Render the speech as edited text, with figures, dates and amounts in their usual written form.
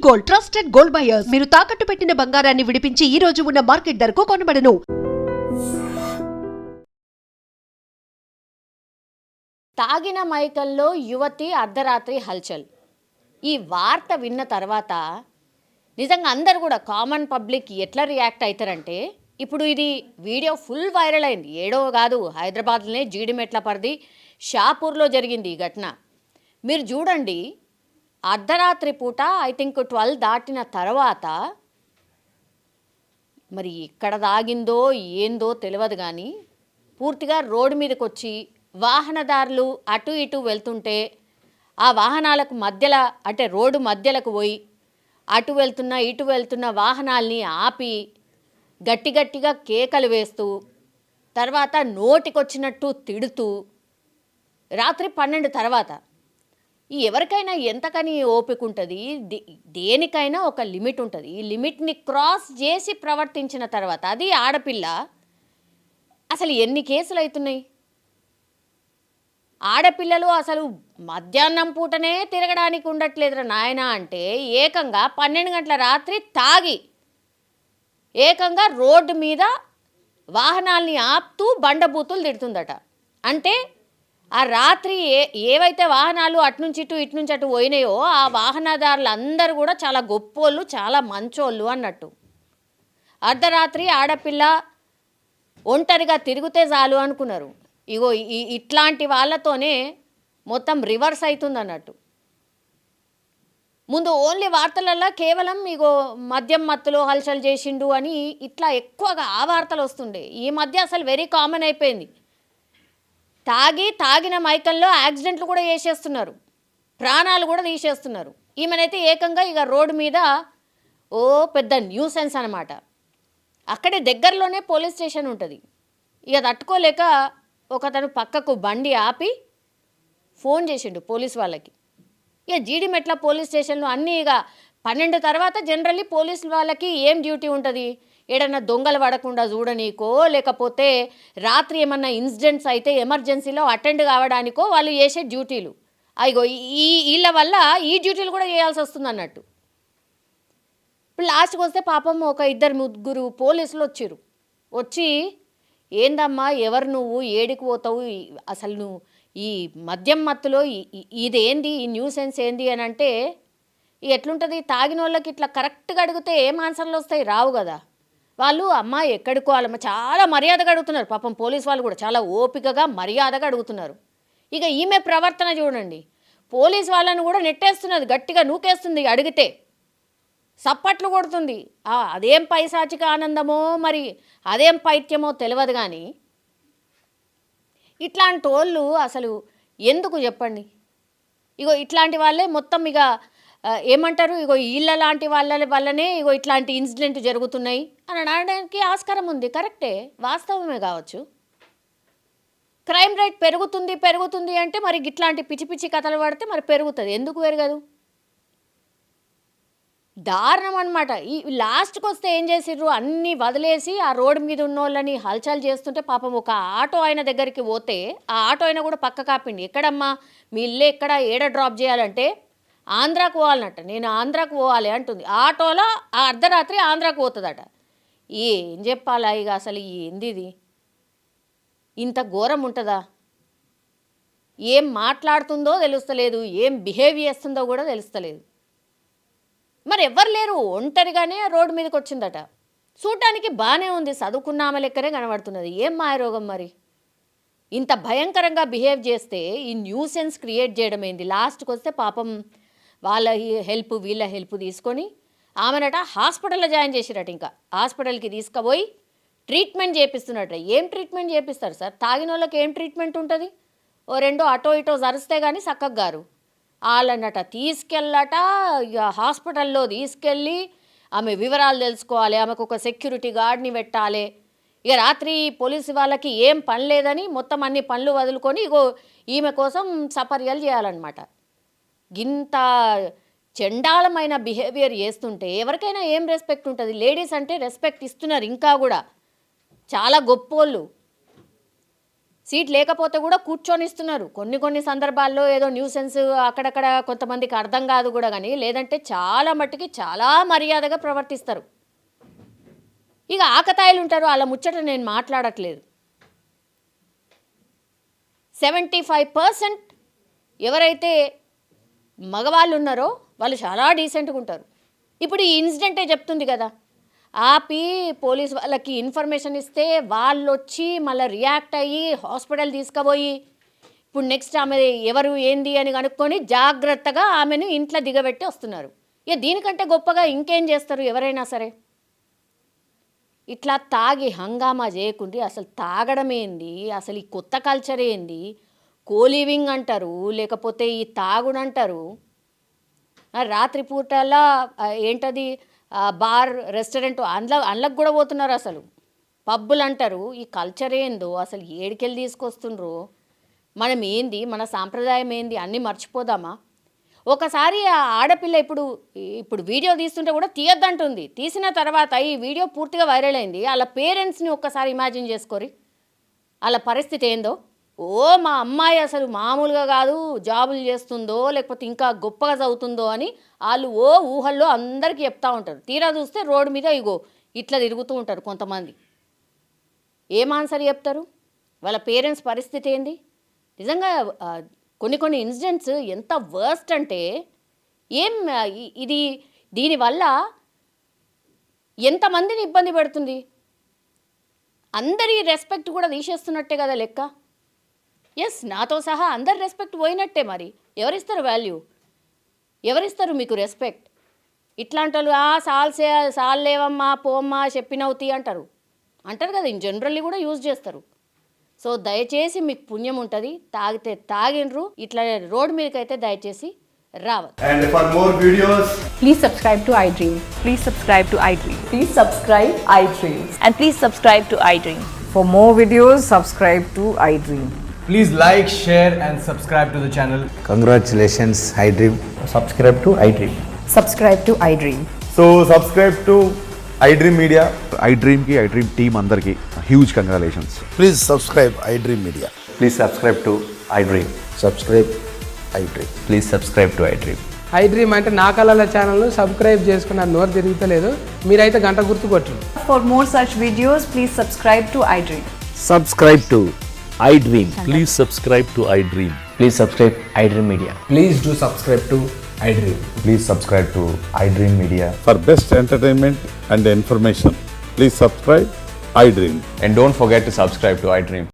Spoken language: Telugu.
Gold, trusted gold buyers. మీరు తాకట్టు పెట్టిన బంగారాన్ని విడిపించి ఈ రోజు ఉన్న మార్కెట్ ధరకు కొనబడను. తాగిన మైకంలో యువతి అర్ధరాత్రి హల్చల్. ఈ వార్త విన్న తర్వాత నిజంగా అందరు కూడా కామన్ పబ్లిక్ ఎట్లా రియాక్ట్ అవుతారంటే, ఇప్పుడు ఇది వీడియో ఫుల్ వైరల్ అయింది. ఏడో కాదు, హైదరాబాద్లోనే జీడిమెట్ల పరిధి షాపూర్లో జరిగింది ఈ ఘటన. మీరు చూడండి, అర్ధరాత్రి పూట ఐ థింక్ 12 దాటిన తర్వాత మరి ఎక్కడ దాగిందో ఏందో తెలియదు, కానీ పూర్తిగా రోడ్డు మీదకి వచ్చి వాహనదారులు అటు ఇటు వెళ్తుంటే ఆ వాహనాలకు మధ్యలో, అంటే రోడ్డు మధ్యలకు పోయి అటు వెళ్తున్న ఇటు వెళ్తున్న వాహనాల్ని ఆపి గట్టి గట్టిగా కేకలు వేస్తూ, తర్వాత నోటికొచ్చినట్టు తిడుతూ, రాత్రి 12 తర్వాత ఎవరికైనా ఎంతకని ఓపిక ఉంటుంది, దేనికైనా ఒక లిమిట్ ఉంటుంది. ఈ లిమిట్ని క్రాస్ చేసి ప్రవర్తించిన తర్వాత, అది ఆడపిల్ల, అసలు ఎన్ని కేసులు అవుతున్నాయి? ఆడపిల్లలు అసలు మధ్యాహ్నం పూటనే తిరగడానికి ఉండట్లేదురా నాయన అంటే, ఏకంగా 12 గంటల రాత్రి తాగి ఏకంగా రోడ్డు మీద వాహనాల్ని ఆపుతూ బండబూతులు తిడుతుందట. అంటే ఆ రాత్రి ఏవైతే వాహనాలు అటునుంచి ఇటు ఇటునుంచి అటు పోయినాయో ఆ వాహనదారులు అందరూ కూడా చాలా గొప్పోళ్ళు, చాలా మంచోళ్ళు అన్నట్టు. అర్ధరాత్రి ఆడపిల్ల ఒంటరిగా తిరిగితే చాలు అనుకున్నారు. ఇగో ఇట్లాంటి వాళ్ళతోనే మొత్తం రివర్స్ అవుతుంది అన్నట్టు. ముందు ఓన్లీ వార్తలలో కేవలం ఇగో మద్యం మత్తులో హల్చల్ చేసిండు అని ఇట్లా ఎక్కువగా ఆ వార్తలు వస్తుండే. ఈ మధ్య అసలు వెరీ కామన్ అయిపోయింది. తాగిన మైకంలో యాక్సిడెంట్లు కూడా చేసేస్తున్నారు, ప్రాణాలు కూడా తీసేస్తున్నారు. ఈమెనైతే ఏకంగా ఇక రోడ్డు మీద ఓ పెద్ద న్యూసెన్స్ అనమాట. అక్కడే దగ్గరలోనే పోలీస్ స్టేషన్ ఉంటుంది. ఇక తట్టుకోలేక ఒకతను పక్కకు బండి ఆపి ఫోన్ చేసిండు పోలీస్ వాళ్ళకి. ఇక జీడిమెట్ల పోలీస్ స్టేషన్లో అన్నీ ఇక 12 తర్వాత జనరల్లీ పోలీసు వాళ్ళకి ఏం డ్యూటీ ఉంటుంది? ఏడన్నా దొంగలు పడకుండా చూడనీకో, లేకపోతే రాత్రి ఏమన్నా ఇన్సిడెంట్స్ అయితే ఎమర్జెన్సీలో అటెండ్ కావడానికో వాళ్ళు చేసే డ్యూటీలు. అయ్యో వీళ్ళ వల్ల ఈ డ్యూటీలు కూడా చేయాల్సి వస్తుంది అన్నట్టు. ఇప్పుడు లాస్ట్కి వస్తే పాపం ఒక 2-3 పోలీసులు వచ్చి ఏందమ్మా, ఎవరు నువ్వు, ఏడికి పోతావు, అసలు నువ్వు ఈ మద్యం మత్తులో ఇదేంది, ఈ న్యూసెన్స్ ఏంది అని అంటే, ఎట్లుంటుంది? తాగిన వాళ్ళకి ఇట్లా కరెక్ట్గా అడిగితే ఏం ఆన్సర్లు వస్తాయి? రావు కదా. వాళ్ళు అమ్మ ఎక్కడికో వాళ్ళమ్మ చాలా మర్యాదగా అడుగుతున్నారు. పాపం పోలీసు వాళ్ళు కూడా చాలా ఓపికగా మర్యాదగా అడుగుతున్నారు. ఇక ఈమె ప్రవర్తన చూడండి, పోలీసు వాళ్ళని కూడా నెట్టేస్తున్నది, గట్టిగా నూకేస్తుంది, అడిగితే సప్పట్లు కొడుతుంది. అదేం పైశాచిక ఆనందమో మరి అదేం పైత్యమో తెలియదు, కానీ ఇట్లాంటి వాళ్ళు అసలు ఎందుకు చెప్పండి? ఇగో ఇట్లాంటి వాళ్ళే మొత్తం ఇక ఏమంటారు, ఇగో వీళ్ళ లాంటి వాళ్ళ వల్లనే ఇగో ఇట్లాంటి ఇన్సిడెంట్ జరుగుతున్నాయి అని అనడానికి ఆస్కారం ఉంది. కరెక్టే, వాస్తవమే కావచ్చు. క్రైమ్ రేట్ పెరుగుతుంది అంటే మరి ఇట్లాంటి పిచ్చి పిచ్చి కథలు పడితే మరి పెరుగుతుంది, ఎందుకు పెరగదు? దారుణం అనమాట. ఈ లాస్ట్కి వస్తే ఏం చేసిర్రు, అన్నీ వదిలేసి ఆ రోడ్డు మీద ఉన్న వాళ్ళని హల్చల్ చేస్తుంటే పాపం ఒక ఆటో ఆయన దగ్గరికి పోతే ఆ ఆటో ఆయన కూడా పక్క కాపిండి. ఎక్కడమ్మా మీ ఇల్లు, ఎక్కడ, ఏడ డ్రాప్ చేయాలంటే ఆంధ్రాకు పోవాలన్నట్ట. నేను ఆంధ్రాకు పోవాలి అంటుంది. ఆటోలో ఆ అర్ధరాత్రి ఆంధ్రాకు పోతుందట. ఏం చెప్పాలా ఇక, అసలు ఏంది ఇది? ఇంత ఘోరం ఉంటుందా? ఏం మాట్లాడుతుందో తెలుస్తలేదు, ఏం బిహేవ్ చేస్తుందో కూడా తెలుస్తలేదు. మరి ఎవ్వరు లేరు, ఒంటరిగానే రోడ్డు మీదకి వచ్చిందట. చూడటానికి బాగానే ఉంది, చదువుకున్న ఆమె లెక్కనే కనబడుతున్నది. ఏం మాయరోగం మరి? ఇంత భయంకరంగా బిహేవ్ చేస్తే ఈ న్యూసెన్స్ క్రియేట్ చేయడం ఏంది? లాస్ట్కి వస్తే పాపం వాళ్ళ హెల్ప్ వీళ్ళ హెల్ప్ తీసుకొని ఆమెనట హాస్పిటల్లో జాయిన్ చేసిరట. ఇంకా హాస్పిటల్కి తీసుకుపోయి ట్రీట్మెంట్ చేపిస్తున్నట్ట. ఏం ట్రీట్మెంట్ చేపిస్తారు సార్? తాగిన వాళ్ళకి ఏం ట్రీట్మెంట్ ఉంటుంది? ఓ రెండో అటో ఇటో జరిస్తే కానీ చక్కగా గారు. వాళ్ళనట తీసుకెళ్ళట, ఇక హాస్పిటల్లో తీసుకెళ్ళి ఆమె వివరాలు తెలుసుకోవాలి, ఆమెకు ఒక సెక్యూరిటీ గార్డ్ని పెట్టాలి. ఇక రాత్రి పోలీసు వాళ్ళకి ఏం పని లేదని మొత్తం అన్ని పనులు వదులుకొని ఇగో ఈమె కోసం సపర్యలు చేయాలన్నమాట. ఇంత చండాలమైన బిహేవియర్ చేస్తుంటే ఎవరికైనా ఏం రెస్పెక్ట్ ఉంటుంది? లేడీస్ అంటే రెస్పెక్ట్ ఇస్తున్నారు ఇంకా కూడా, చాలా గొప్పోళ్ళు. సీట్ లేకపోతే కూడా కూర్చొనిస్తున్నారు. కొన్ని సందర్భాల్లో ఏదో న్యూసెన్స్ అక్కడక్కడ కొంతమందికి అర్థం కాదు కూడా, కానీ లేదంటే చాలా మట్టుకి చాలా మర్యాదగా ప్రవర్తిస్తారు. ఇక ఆకతాయిలు ఉంటారు, వాళ్ళ ముచ్చట నేను మాట్లాడట్లేదు. 75% ఎవరైతే మగవాళ్ళు ఉన్నారో వాళ్ళు చాలా డీసెంట్గా ఉంటారు. ఇప్పుడు ఈ ఇన్సిడెంటే చెప్తుంది కదా, ఆపి పోలీస్ వాళ్ళకి ఇన్ఫర్మేషన్ ఇస్తే వాళ్ళు వచ్చి మళ్ళీ రియాక్ట్ అయ్యి హాస్పిటల్ తీసుకుపోయి ఇప్పుడు నెక్స్ట్ ఆమె ఎవరు ఏంది అని కనుక్కొని జాగ్రత్తగా ఆమెను ఇంట్లో దిగబెట్టి వస్తున్నారు. ఇక దీనికంటే గొప్పగా ఇంకేం చేస్తారు ఎవరైనా సరే. ఇట్లా తాగి హంగామా చేయకుండా అసలు తాగడం ఏంది, అసలు ఈ కొత్త కల్చర్ ఏంది, కోలివింగ్ అంటారు, లేకపోతే ఈ తాగుడు అంటారు. రాత్రిపూటలా ఏంటది బార్ రెస్టారెంట్ అందులోకి కూడా పోతున్నారు. అసలు పబ్బులు అంటారు. ఈ కల్చర్ ఏందో అసలు ఏడికెళ్ళి తీసుకొస్తుండ్రో, మనం ఏంది, మన సాంప్రదాయం ఏంది అన్నీ మర్చిపోదామా? ఒకసారి ఆ ఆడపిల్ల ఇప్పుడు వీడియో తీస్తుంటే కూడా తీయద్దంటుంది. తీసిన తర్వాత ఈ వీడియో పూర్తిగా వైరల్ అయింది. వాళ్ళ పేరెంట్స్ని ఒక్కసారి ఇమాజిన్ చేసుకోరి, వాళ్ళ పరిస్థితి ఏందో. మా అమ్మాయి అసలు మామూలుగా కాదు, జాబులు చేస్తుందో లేకపోతే ఇంకా గొప్పగా చదువుతుందో అని వాళ్ళు ఊహల్లో అందరికీ చెప్తూ ఉంటారు. తీరా చూస్తే రోడ్డు మీద ఇట్లా తిరుగుతూ ఉంటారు కొంతమంది. ఏం ఆన్సర్ చెప్తారు? వాళ్ళ పేరెంట్స్ పరిస్థితి ఏంది? నిజంగా కొన్ని ఇన్సిడెంట్స్ ఎంత వర్స్ట్ అంటే దీనివల్ల ఎంతమందిని ఇబ్బంది పెడుతుంది. అందరి రెస్పెక్ట్ కూడా తీసేస్తున్నట్టే కదా లెక్క. ఎస్, నాతో సహా అందరి రెస్పెక్ట్ పోయినట్టే. మరి ఎవరిస్తారు వాల్యూ, ఎవరిస్తారు మీకు రెస్పెక్ట్? ఇట్లాంటి వాళ్ళు సాల్లేవమ్మా పోమ్మా చెప్పినవుతీ అంటారు కదా, ఇన్ జనరల్లీ కూడా యూజ్ చేస్తారు. సో దయచేసి మీకు పుణ్యం ఉంటుంది, తాగితే తాగిండ్రు, ఇట్లా రోడ్ మీదకైతే దయచేసి రావద్దు. And for more videos, Please subscribe to iDream. Please subscribe to iDream. Please subscribe iDream. And please subscribe to iDream. For more videos, subscribe to iDream. please like, share and subscribe to the channel. Congratulations, iDream. Subscribe to iDream. Subscribe to iDream. So subscribe to iDream Media. iDream ki iDream team andarki huge congratulations. Please subscribe iDream Media. Please subscribe to iDream. Subscribe iDream. Please subscribe to iDream. iDream అంటే నా కళల ఛానల్ను సబ్స్క్రైబ్ చేసుకున్న నోరు తిరుగుతలేదు, మీరైతే గంట గుర్తు కొట్టండి. For more such videos, please subscribe to iDream. Subscribe to iDream. Please subscribe to iDream. Please subscribe iDream Media. Please do subscribe to iDream. Please subscribe to iDream Media. For best entertainment and information, please subscribe iDream. And don't forget to subscribe to iDream.